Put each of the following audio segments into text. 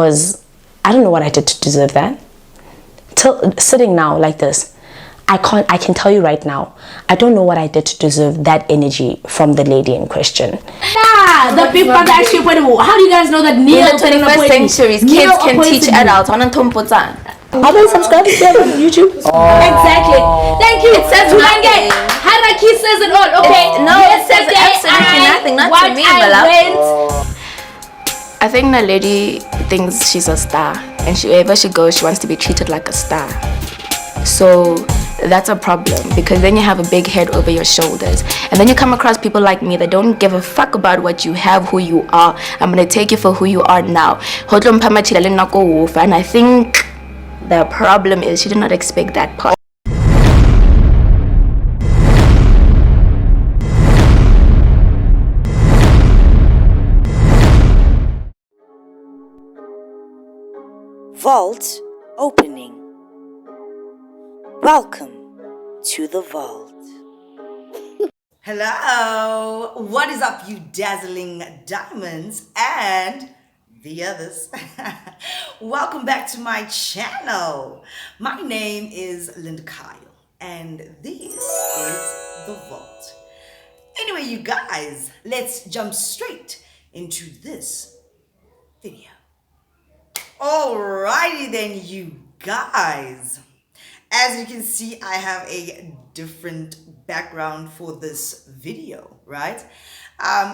I don't know what I did to deserve that. Till sitting now like this, I can tell you right now, I don't know what I did to deserve that energy from the lady in question. The people that actually put it. How do you guys know that Neil in the 21st century kids can teach adults? How many subscribers do you have on YouTube? Exactly. Thank you. It says Mange. Haraki says it all. Okay. No, it says absolutely nothing. Not to me, I think Naledi thinks she's a star, and wherever she goes, she wants to be treated like a star. So that's a problem, because then you have a big head over your shoulders, and then you come across people like me that don't give a fuck about what you have, who you are. I'm gonna take you for who you are now. And I think the problem is she did not expect that part. Vault opening. Welcome to the vault. Hello, what is up, you dazzling diamonds and the others? Welcome back to my channel. My name is Linda Kyle, and this is the vault. Anyway, you guys, let's jump straight into this video. Alrighty then, you guys. As you can see, I have a different background for this video, right?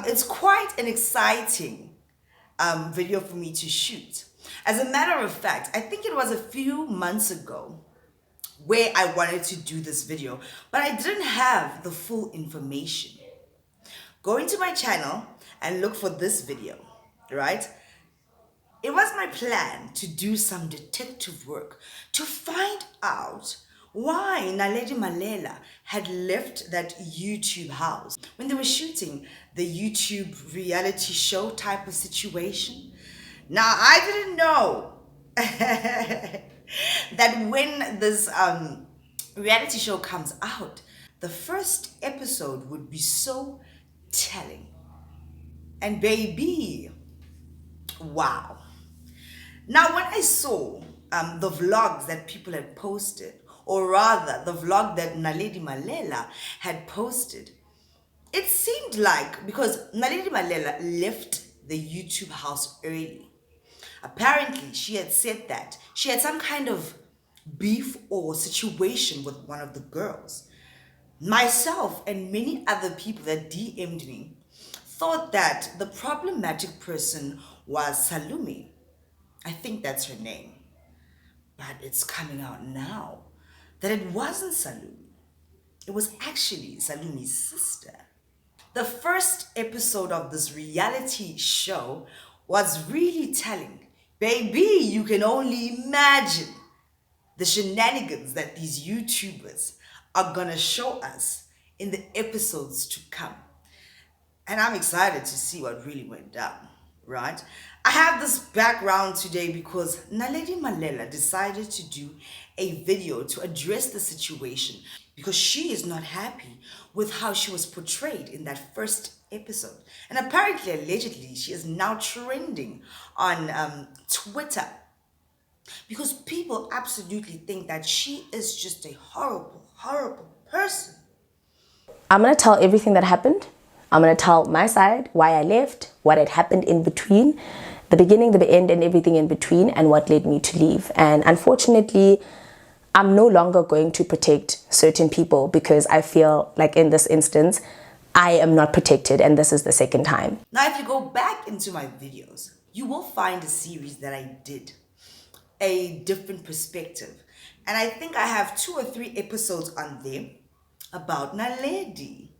It's quite an exciting video for me to shoot. As a matter of fact, I think it was a few months ago where I wanted to do this video, but I didn't have the full information. Go into my channel and look for this video, right? It was my plan to do some detective work to find out why Naledi Mallela had left that YouTube house when they were shooting the YouTube reality show type of situation. Now, I didn't know that when this reality show comes out, the first episode would be so telling. And baby, wow. Now, when I saw the vlogs that people had posted, or rather the vlog that Naledi Mallela had posted, it seemed like, because Naledi Mallela left the YouTube house early, apparently she had said that she had some kind of beef or situation with one of the girls. Myself and many other people that DM'd me thought that the problematic person was Salome. I think that's her name. But it's coming out now that it wasn't Salome. It was actually Salome's sister. The first episode of this reality show was really telling. Baby, you can only imagine the shenanigans that these YouTubers are gonna show us in the episodes to come. And I'm excited to see what really went down, right? I have this background today because Naledi Mallela decided to do a video to address the situation because she is not happy with how she was portrayed in that first episode. And apparently, allegedly, she is now trending on Twitter because people absolutely think that she is just a horrible, horrible person. I'm going to tell everything that happened. I'm going to tell my side, why I left, what had happened in between, the beginning, the end, and everything in between, and what led me to leave. And unfortunately, I'm no longer going to protect certain people because I feel like in this instance, I am not protected, and this is the second time. Now, if you go back into my videos, you will find a series that I did, a different perspective. And I think I have 2 or 3 episodes on there about Naledi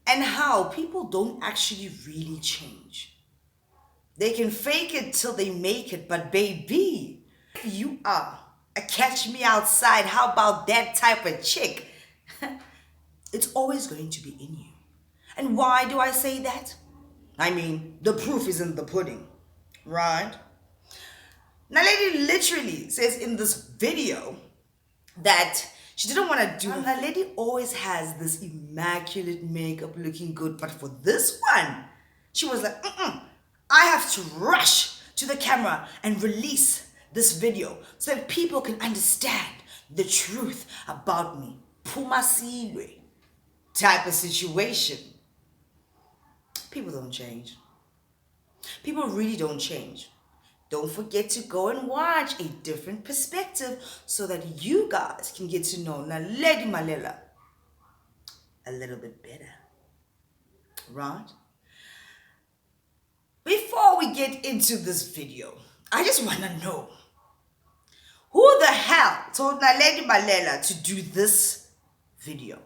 and how people don't actually really change. They can fake it till they make it, but baby, if you are a catch me outside, how about that type of chick? It's always going to be in you. And why do I say that? I mean, the proof is in the pudding, right? Naledi literally says in this video that she didn't want to do it. Naledi always has this immaculate makeup looking good, but for this one, she was like, I have to rush to the camera and release this video so that people can understand the truth about me. Pumasilwe type of situation. People don't change. People really don't change. Don't forget to go and watch a different perspective so that you guys can get to know Naledi Mallela a little bit better. Right? Before we get into this video, I just want to know who the hell told Naledi Mallela to do this video?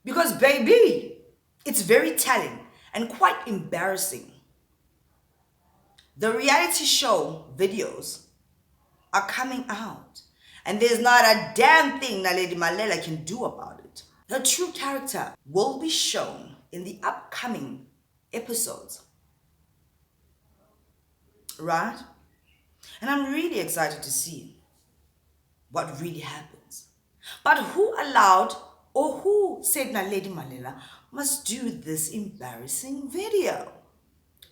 Because baby, it's very telling and quite embarrassing. The reality show videos are coming out and there's not a damn thing Naledi Mallela can do about it. Her true character will be shown in the upcoming episodes. Right? And I'm really excited to see what really happens. But who allowed or who said Naledi Mallela must do this embarrassing video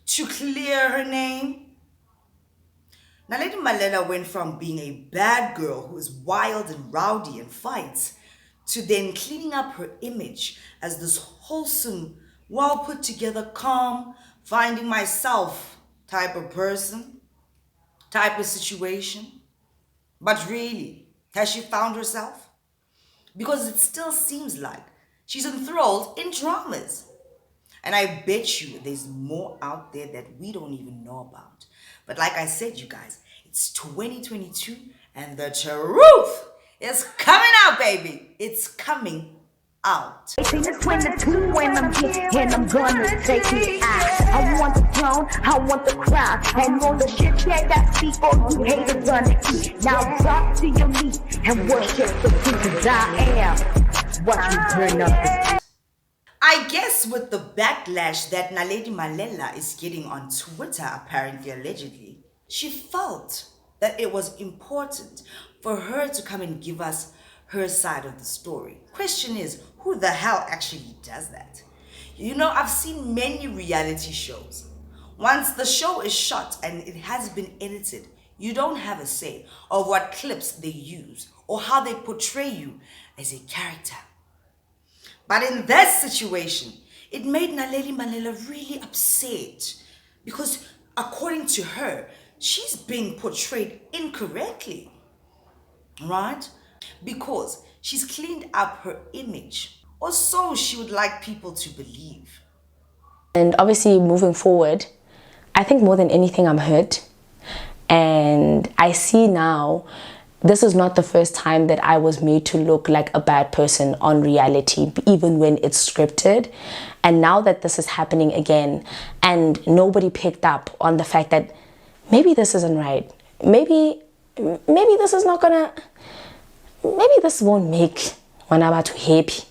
to clear her name? Naledi Mallela went from being a bad girl who is wild and rowdy and fights to then cleaning up her image as this wholesome, well put together, calm, finding myself type of person, type of situation. But really, has she found herself? Because it still seems like she's enthralled in dramas. And I bet you there's more out there that we don't even know about. But like I said, you guys, it's 2022 and the truth is coming out, baby. It's coming out. See the 22 when I'm here and I'm gonna take it out. I want the throne, I want the crown, and all the shit that I speak on you haters gonna eat. Now drop to your knees and worship the because I am what you turn up to. I guess with the backlash that Naledi Mallela is getting on Twitter, apparently, allegedly, she felt that it was important for her to come and give us her side of the story. Question is, who the hell actually does that? You know, I've seen many reality shows. Once the show is shot and it has been edited, you don't have a say of what clips they use or how they portray you as a character. But in that situation, it made Naledi Mallela really upset because according to her, she's being portrayed incorrectly, right? Because she's cleaned up her image, or so she would like people to believe. And obviously moving forward, I think more than anything I'm hurt. And I see now, this is not the first time that I was made to look like a bad person on reality, even when it's scripted. And now that this is happening again, and nobody picked up on the fact that maybe this isn't right. Maybe this is not gonna, maybe this won't make Wanabatu happy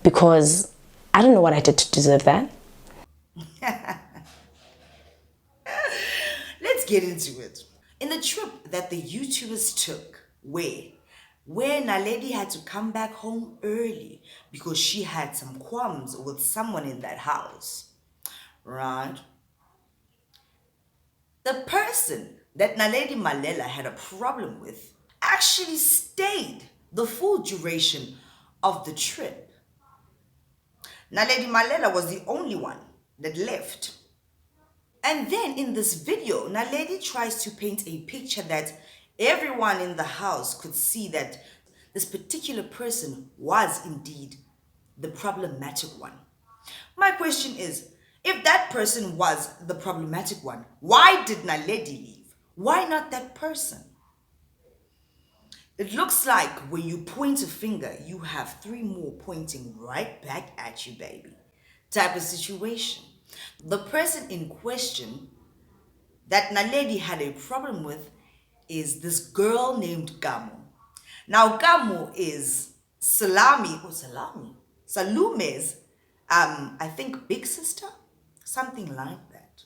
because I don't know what I did to deserve that. Let's get into it. In the trip that the YouTubers took, where Naledi had to come back home early because she had some qualms with someone in that house, right? The person that Naledi Mallela had a problem with actually stayed the full duration of the trip. Naledi Mallela was the only one that left. And then in this video, Naledi tries to paint a picture that everyone in the house could see that this particular person was indeed the problematic one. My question is, if that person was the problematic one, why did Naledi leave? Why not that person? It looks like when you point a finger, you have three more pointing right back at you, baby. Type of situation. The person in question that Naledi had a problem with is this girl named Kamo. Now, Kamo is Salume's, I think, big sister, something like that,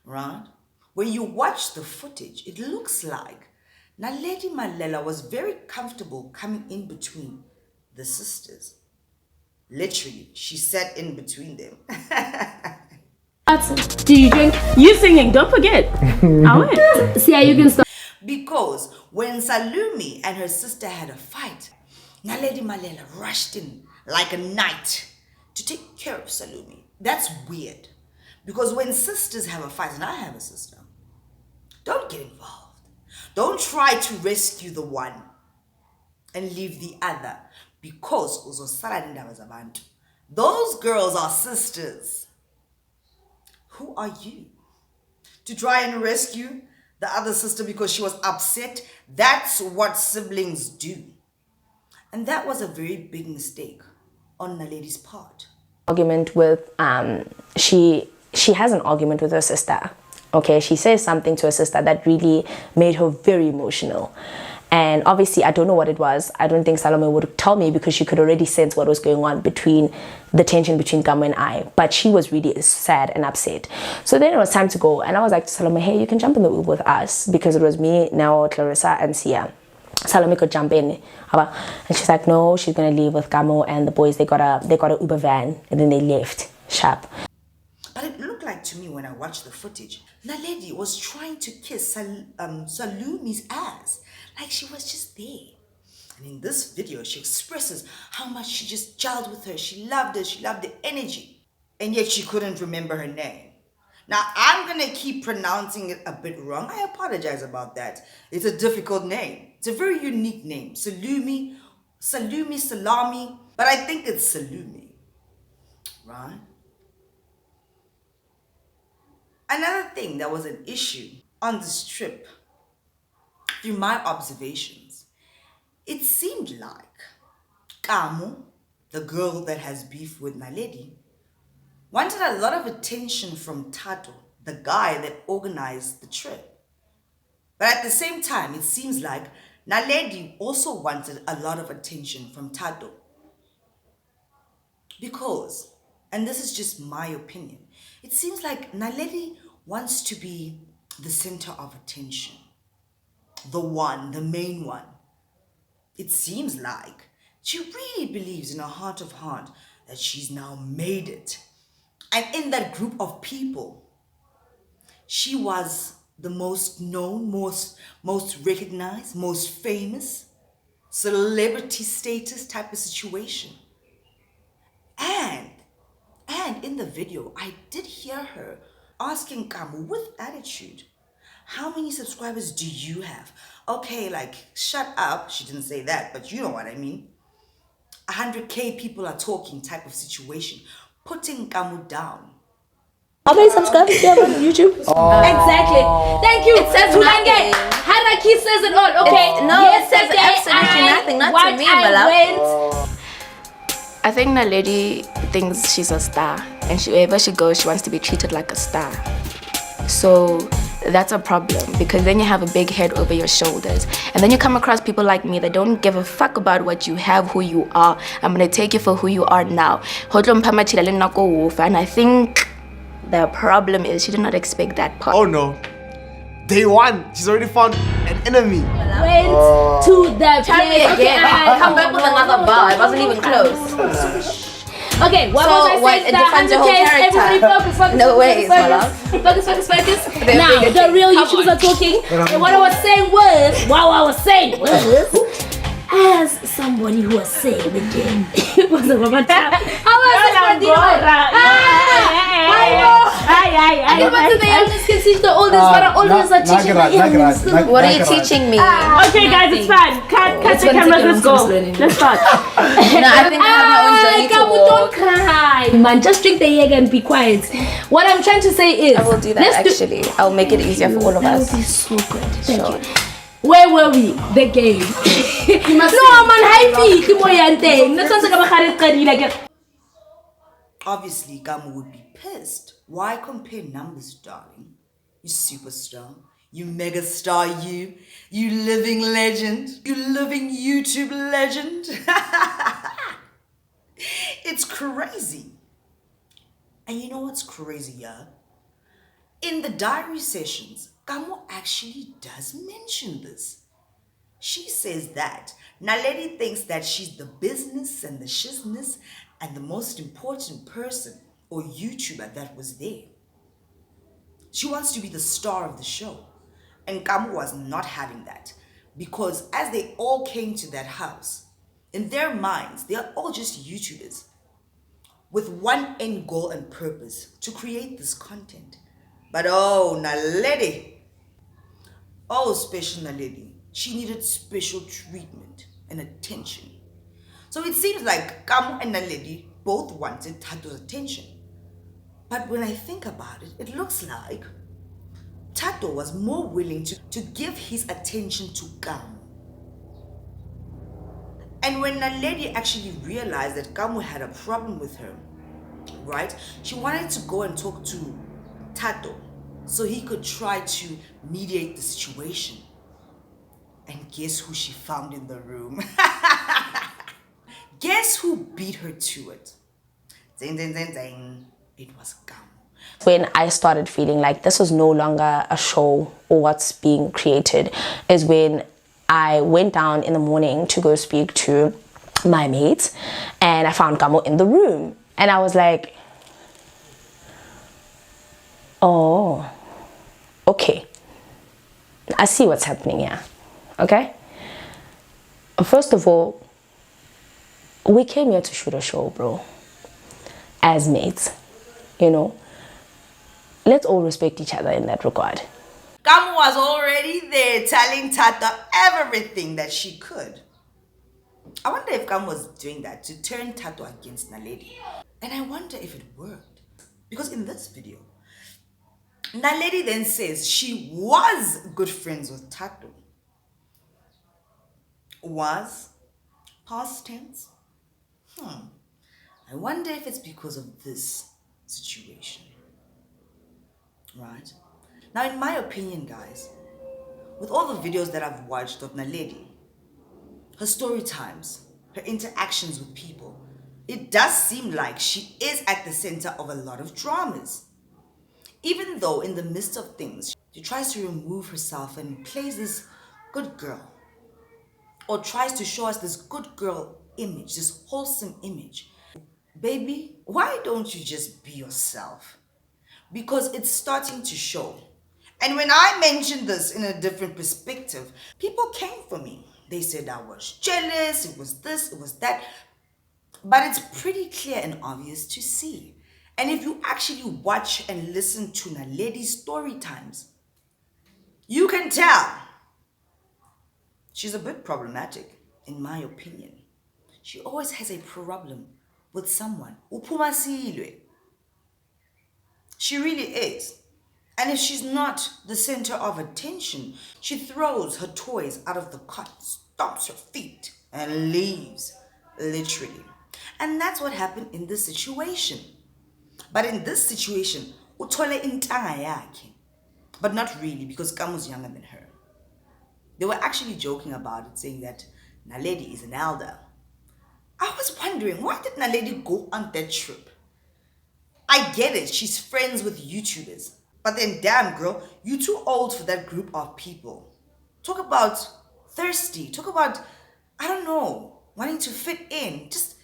right? When you watch the footage, it looks like Naledi Mallela was very comfortable coming in between the sisters. Literally, she sat in between them. Do you drink? You singing, don't forget. I win. See how you can start. Because when Salumi and her sister had a fight, Naledi Mallela rushed in like a knight to take care of Salumi. That's weird. Because when sisters have a fight, and I have a sister, don't get involved. Don't try to rescue the one and leave the other. Because those girls are sisters. Who are you to try and rescue the other sister because she was upset? That's what siblings do. And that was a very big mistake on Naledi's part. Argument with she has an argument with her sister. Okay, she says something to her sister that really made her very emotional. And obviously, I don't know what it was. I don't think Salome would tell me because she could already sense what was going on between the tension between Kamo and I. But she was really sad and upset. So then it was time to go. And I was like to Salome, hey, you can jump in the Uber with us. Because it was me, now Clarissa, and Sia. Salome could jump in. And she's like, no, she's going to leave with Kamo and the boys. They got a Uber van. And then they left. Sharp. But it looked like to me when I watched the footage, Naledi was trying to kiss Salumi's ass. Like she was just there. And in this video, she expresses how much she just gelled with her. She loved her. She loved the energy. And yet she couldn't remember her name. Now, I'm going to keep pronouncing it a bit wrong. I apologize about that. It's a difficult name. It's a very unique name. Salumi. But I think it's Salumi. Right? Another thing that was an issue on this trip, through my observations, it seemed like Kamo, the girl that has beef with Naledi, wanted a lot of attention from Tato, the guy that organized the trip. But at the same time, it seems like Naledi also wanted a lot of attention from Tato. Because, and this is just my opinion, it seems like Naledi wants to be the center of attention. The one, the main one. It seems like she really believes in her heart of heart that she's now made it. And in that group of people, she was the most known, most recognized, most famous, celebrity status type of situation. And in the video, I did hear her asking Kamo with attitude, how many subscribers do you have? Okay, like, shut up. She didn't say that, but you know what I mean. 100K people are talking type of situation. Putting Kamo down. How many subscribers do you have on YouTube? Exactly. Thank you. It says nothing. Hierarchy says it all. Okay. It says absolutely nothing. Not to me, my love. I think Naledi thinks she's a star, and wherever she goes, she wants to be treated like a star. So that's a problem, because then you have a big head over your shoulders, and then you come across people like me that don't give a fuck about what you have, who you are. I'm gonna take you for who you are now. And I think the problem is she did not expect that part. Oh no. Day one, she's already found an enemy. Went to the place. Again, come back with another bar. It wasn't even close. Okay, what So was I what, saying? it defines your whole character? Everybody focus. No ways, my love. Focus. Now, the real YouTubers are talking. And what I was saying was, as somebody who was saying the game, it was a Mama Tap. How was this for dinner? I know. I the youngest can teach the oldest, but the oldest are teaching the youngest. What are you teaching me? Okay, guys, it's fine. Cut the cameras. Let's go. Let's start. No, I think I have my own journey to Kamo, walk. don't cry. Man, just drink the Jaeger and be quiet. What I'm trying to say is, I will do that actually. I'll make it easier for all of us. That would be so good. Thank you. Where were we? The game. No, man, Obviously, Kamo would be pissed. Why compare numbers, darling? You superstar. You megastar, you living legend. You living YouTube legend. It's crazy. And you know what's crazy, yeah? In the diary sessions, Kamo actually does mention this. She says that Naledi thinks that she's the business and the shizness and the most important person or YouTuber that was there. She wants to be the star of the show. And Kamo was not having that. Because as they all came to that house, in their minds, they are all just YouTubers with one end goal and purpose, to create this content. But oh, Naledi, oh, special Naledi, she needed special treatment and attention. So it seems like Kamo and Naledi both wanted Tato's attention. But when I think about it, it looks like Tato was more willing to give his attention to Kamo. And when Naledi actually realized that Kamo had a problem with her, right, she wanted to go and talk to Tato so he could try to mediate the situation. And guess who she found in the room? Guess who beat her to it? Zing, zing, zing, zing. It was Kamo. When I started feeling like this was no longer a show or what's being created is when I went down in the morning to go speak to my mates, and I found Kamo in the room, and I was like, oh, okay, I see what's happening here. Okay, first of all, we came here to shoot a show, bro, as mates, you know. Let's all respect each other in that regard. Kamo was already there telling Tata everything that she could. I wonder if Kamo was doing that to turn Tato against Naledi. And I wonder if it worked. Because in this video, Naledi then says she was good friends with Tato. Was? Past tense? I wonder if it's because of this situation. Right? Now, in my opinion, guys, with all the videos that I've watched of Naledi, her story times, her interactions with people, it does seem like she is at the center of a lot of dramas. Even though in the midst of things, she tries to remove herself and plays this good girl, or tries to show us this good girl image, this wholesome image. Baby, why don't you just be yourself? Because it's starting to show. And when I mentioned this in a different perspective, people came for me. They said I was jealous, it was this, it was that. But it's pretty clear and obvious to see. And if you actually watch and listen to Naledi's story times, you can tell she's a bit problematic, in my opinion. She always has a problem with someone. Uphuma silwe. She really is. And if she's not the center of attention, she throws her toys out of the cot, stomps her feet, and leaves, literally. And that's what happened in this situation. But in this situation, uthole intanga yakhe. But not really, because Kamo's younger than her. They were actually joking about it, saying that Naledi is an elder. I was wondering, why did Naledi go on that trip? I get it, she's friends with YouTubers. But then damn girl, you're too old for that group of people. Talk about thirsty, talk about, I don't know, wanting to fit in. Just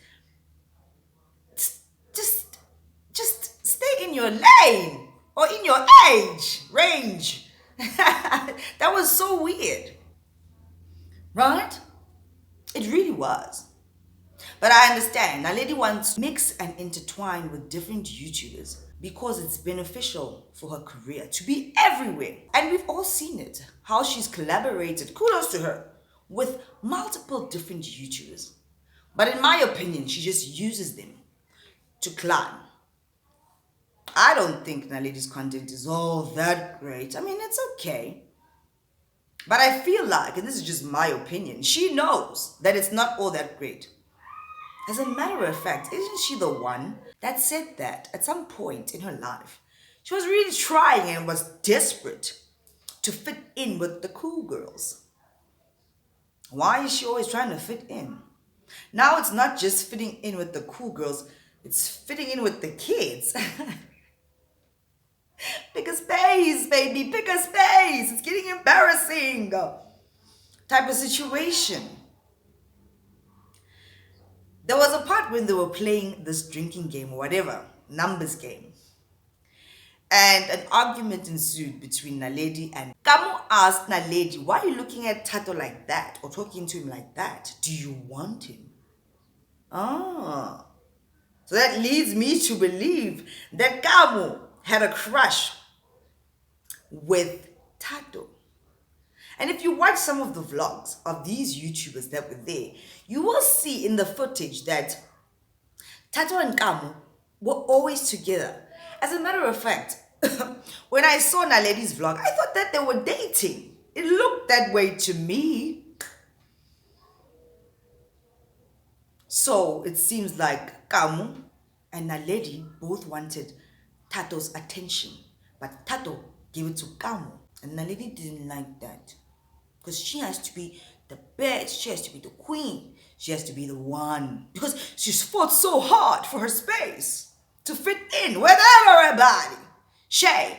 stay in your lane or in your age range. That was so weird. Right? It really was. But I understand. Naledi wants to mix and intertwine with different YouTubers because it's beneficial for her career to be everywhere. And we've all seen it, how she's collaborated, kudos to her, with multiple different YouTubers. But in my opinion, she just uses them to climb. I don't think Naledi's content is all that great. I mean, it's okay. But I feel like, and this is just my opinion, she knows that it's not all that great. As a matter of fact, isn't she the one that said that at some point in her life, she was really trying and was desperate to fit in with the cool girls? Why is she always trying to fit in? Now it's not just fitting in with the cool girls, it's fitting in with the kids. Pick a space, baby, pick a space. It's getting embarrassing. Type of situation. There was a part when they were playing this drinking game or whatever, numbers game. and an argument ensued between Naledi and Kamo asked Naledi, why are you looking at Tato like that or talking to him like that? Do you want him? Ah, so that leads me to believe that Kamo had a crush with Tato. And if you watch some of the vlogs of these YouTubers that were there, you will see in the footage that Tato and Kamo were always together. As a matter of fact, when I saw Naledi's vlog, I thought that they were dating. It looked that way to me. So it seems like Kamo and Naledi both wanted Tato's attention, but Tato gave it to Kamo, and Naledi didn't like that because she has to be the best, she has to be the queen, she has to be the one because she's fought so hard for her space to fit in with everybody. Shame.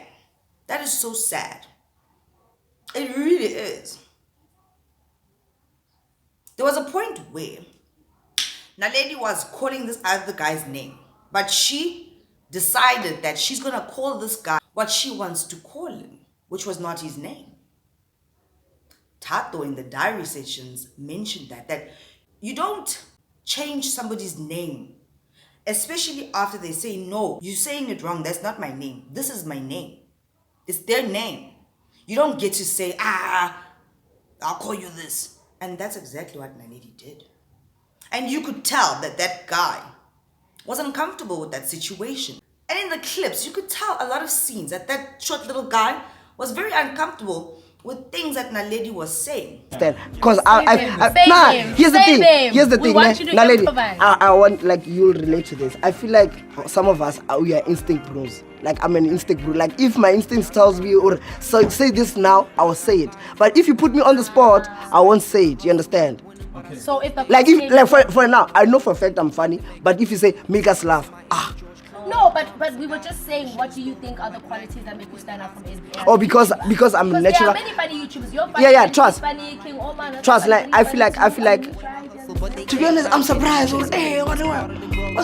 That is so sad. It really is. There was a point where Naledi was calling this other guy's name, but she decided that she's going to call this guy what she wants to call him, which was not his name. Tato in the diary sessions mentioned that you don't change somebody's name, especially after they say, no, you're saying it wrong, that's not my name, this is my name. It's their name. You don't get to say, I'll call you this. And that's exactly what Naledi did. And you could tell that that guy was uncomfortable with that situation. And in the clips, you could tell a lot of scenes that that short little guy was very uncomfortable with things that Naledi was saying. Because here's the thing. Naledi, I want, like, you'll relate to this. I feel like some of us we are instinct bros. Like, I'm an instinct bro. Like, if my instinct tells me or say this now, I will say it. But if you put me on the spot, I won't say it. You understand? Okay. So if the for now, I know for a fact I'm funny. But if you say make us laugh, no, but we were just saying, what do you think are the qualities that make you stand out from SBI? Oh, because I'm natural. There are many funny YouTubers. You're funny. Yeah, trust. Funny, King Omar, trust. Like, I feel like. To be honest, I'm surprised. Hey, what's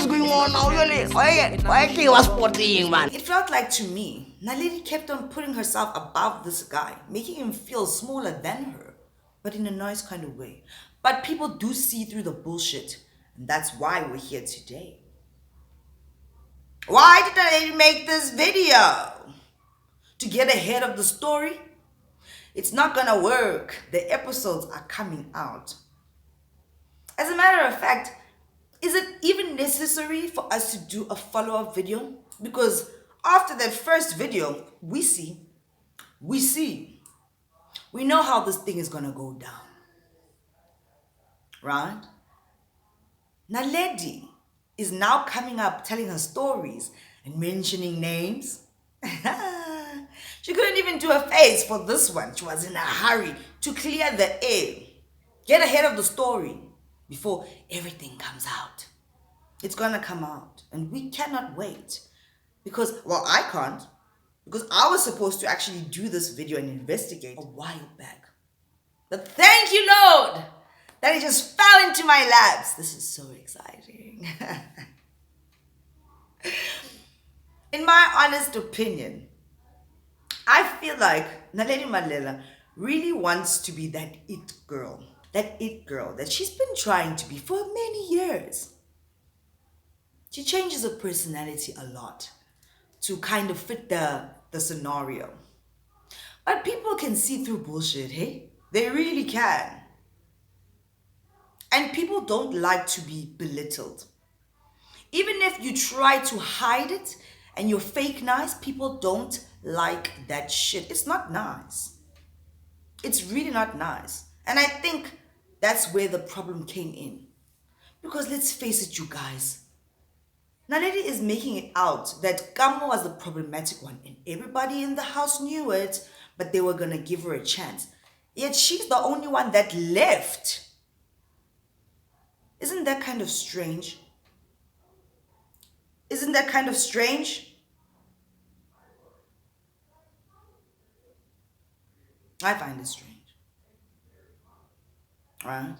going on now? Why he was sporting, man? It felt like to me, Naledi kept on putting herself above this guy, making him feel smaller than her, but in a nice kind of way. But people do see through the bullshit, and that's why we're here today. Why did I make this video? To get ahead of the story? It's not gonna work. The episodes are coming out. As a matter of fact, is it even necessary for us to do a follow-up video? Because after that first video, we know how this thing is gonna go down. Right? Naledi is now coming up telling her stories and mentioning names. She couldn't even do a face for this one. She was in a hurry to clear the air. Get ahead of the story before everything comes out. It's gonna come out and we cannot wait because, well, I can't, because I was supposed to actually do this video and investigate a while back. But thank you, Lord, that it just fell into my laps. This is so exciting. In my honest opinion, I feel like Naledi Mallela really wants to be that it girl that she's been trying to be for many years. She changes her personality a lot to kind of fit the scenario. But people can see through bullshit, hey? They really can. And people don't like to be belittled. Even if you try to hide it and you're fake nice, people don't like that shit. It's not nice. It's really not nice. And I think that's where the problem came in. Because let's face it, you guys. Naledi is making it out that Kamo was the problematic one and everybody in the house knew it, but they were going to give her a chance. Yet she's the only one that left. Isn't that kind of strange? Isn't that kind of strange? I find it strange. Right?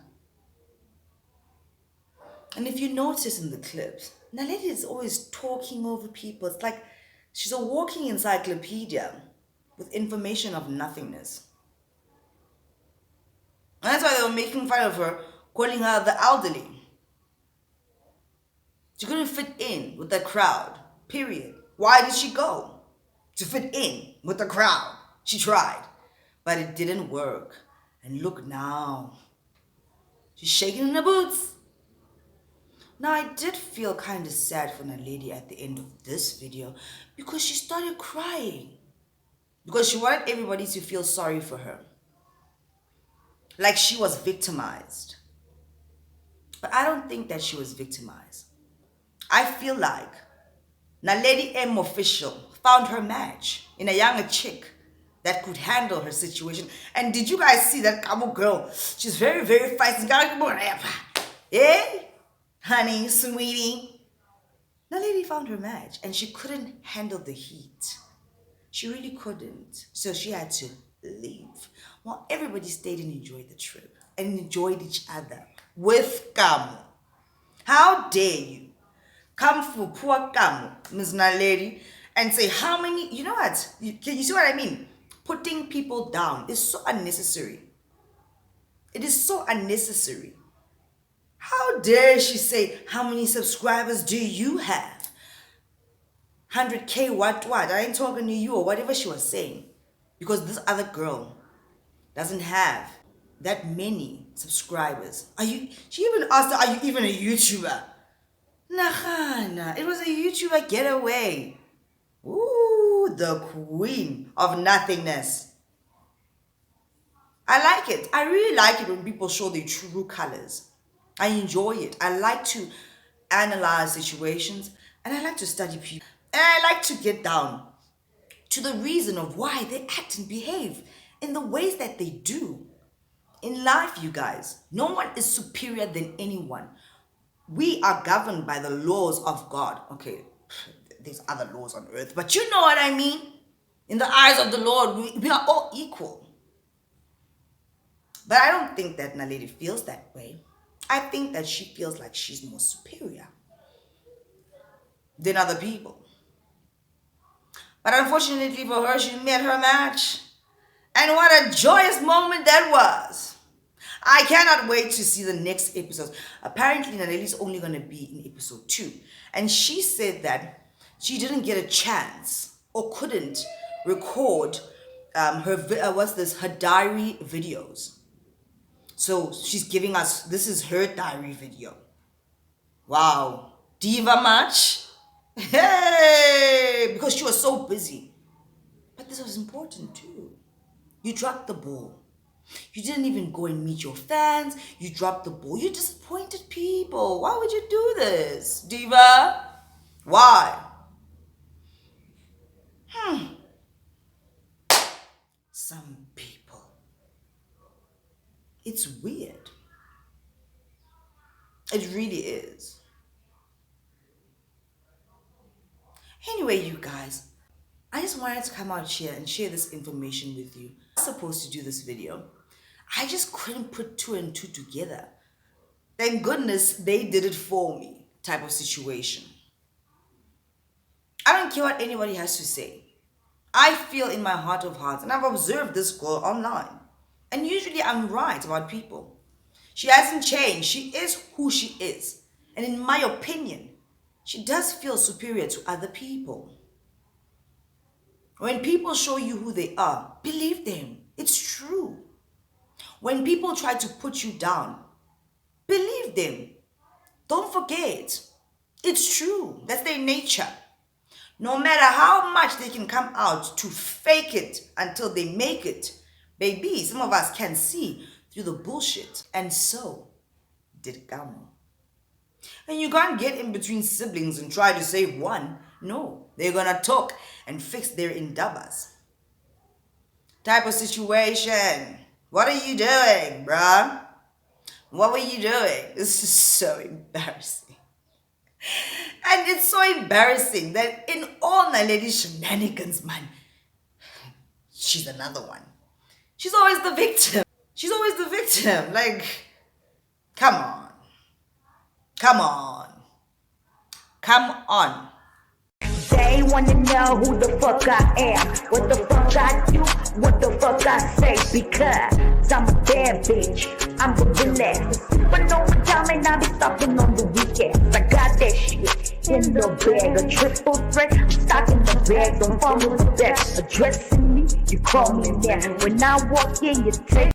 And if you notice in the clips, Naledi is always talking over people. It's like She's a walking encyclopedia with information of nothingness. And that's why they were making fun of her, calling her the elderly. She couldn't fit in with the crowd, period. Why did she go? To fit in with the crowd. She tried, but it didn't work. And look now, she's shaking in her boots. Now, I did feel kind of sad for Naledi at the end of this video because she started crying. Because she wanted everybody to feel sorry for her. Like she was victimized. But I don't think that she was victimized. I feel like Naledi M official found her match in a younger chick that could handle her situation. And did you guys see that Kamo girl? She's very, very feisty. Eh? Honey, sweetie. Naledi found her match and she couldn't handle the heat. She really couldn't. So she had to leave. While everybody stayed and enjoyed the trip and enjoyed each other with Kamo. How dare you come for poor Kamo, Ms. Naledi, and say how many, you know what? Can you see what I mean? Putting people down is so unnecessary. It is so unnecessary. How dare she say, how many subscribers do you have? 100K what? I ain't talking to you, or whatever she was saying. Because this other girl doesn't have that many subscribers. She even asked her, are you even a YouTuber? Nah, it was a YouTuber getaway. Ooh, the queen of nothingness. I like it. I really like it when people show their true colors. I enjoy it. I like to analyze situations and I like to study people. And I like to get down to the reason of why they act and behave in the ways that they do. In life, you guys, no one is superior than anyone. We are governed by the laws of God. Okay, there's other laws on earth, but you know what I mean. In the eyes of the Lord, we are all equal. But I don't think that Naledi feels that way. I think that she feels like she's more superior than other people. But unfortunately for her, she met her match. And what a joyous moment that was. I cannot wait to see the next episode. Apparently, Naledi's only going to be in episode 2. And she said that she didn't get a chance or couldn't record her diary videos. So she's giving us, this is her diary video. Wow. Diva match? Hey! Because she was so busy. But this was important too. You dropped the ball. You didn't even go and meet your fans. You dropped the ball. You disappointed people. Why would you do this, Diva? Why? Some people. It's weird. It really is. Anyway, you guys, I just wanted to come out here and share this information with you. I was supposed to do this video. I just couldn't put 2 and 2 together. Thank goodness they did it for me type of situation. I don't care what anybody has to say. I feel in my heart of hearts, and I've observed this girl online. And usually I'm right about people. She hasn't changed. She is who she is. And in my opinion, she does feel superior to other people. When people show you who they are, believe them. It's true. When people try to put you down, believe them. Don't forget. It's true. That's their nature. No matter how much they can come out to fake it until they make it, baby, some of us can see through the bullshit. And so did Kamo. And you can't get in between siblings and try to save one. No, they're gonna talk and fix their indabas. Type of situation. What are you doing, bruh? What were you doing? This is so embarrassing. And it's so embarrassing that in all Naledi's shenanigans, man, she's another one. She's always the victim. She's always the victim. Like, come on. Come on. Come on. Say They wanna know who the fuck I am, what the fuck I do, what the fuck I say, because I'm a bad bitch, I'm the villain. But no time and I be stopping on the weekends. I got that shit in the bag, a triple threat. I'm stocking the bag, don't follow the best. Addressing me, you call me now. When I walk in, you take